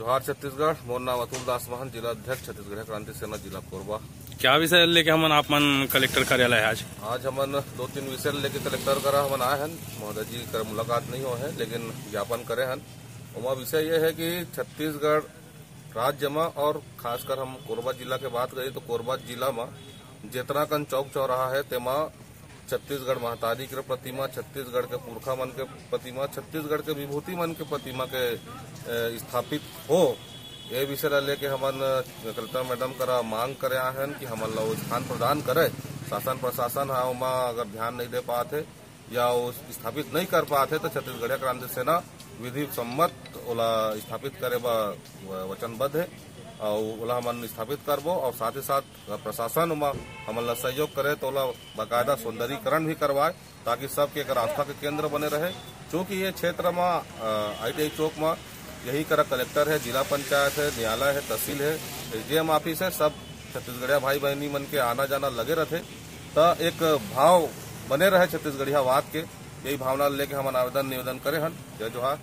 जोहार छत्तीसगढ़। मोर नाम अतुल दास महन, जिला अध्यक्ष छत्तीसगढ़ क्रांति सेना जिला कोरबा। क्या विषय लेके हमन आपमन कलेक्टर कार्यालय आज हमन 2-3 विषय लेके कलेक्टर करा हमन आए हन। महोदय जी कर मुलाकात नहीं हो है, लेकिन ज्ञापन करे हन। वह विषय ये है कि छत्तीसगढ़ राज्य में और खासकर हम कोरबा जिला के बात करें तो कोरबा जिला में जितना कन चौक चौराहा है तेमा छत्तीसगढ़ महतारी के प्रतिमा, छत्तीसगढ़ के पुरखा मन के प्रतिमा, छत्तीसगढ़ के विभूति मन के प्रतिमा के स्थापित हो। ये विषय लेके हमन कलेक्टर मैडम करा मांग करे हैं कि हमन ला स्थान प्रदान करे। शासन प्रशासन है वहाँ अगर ध्यान नहीं दे पाते या वो स्थापित नहीं कर पाते तो छत्तीसगढ़ क्रांति सेना विधि सम्मत ओला स्थापित करे वचनबद्ध है और ओला हमन स्थापित करबो। और साथ ही साथ प्रशासन में हमन ला सहयोग करे तो ओला बाकायदा सौंदर्यीकरण भी करवाए ताकि सबके एक आस्था के केंद्र बने रहे। क्योंकि ये क्षेत्र में ITI चौक में यही करा कलेक्टर है, जिला पंचायत है, न्यायालय है, तहसील है, SDM ऑफिस है, सब छत्तीसगढ़िया भाई बहनी मन के आना जाना लगे रहते तो एक भाव बने रहे छत्तीसगढ़िया वाद के। यही भावना लेके हम आवेदन निवेदन करे हन। जय जोहार।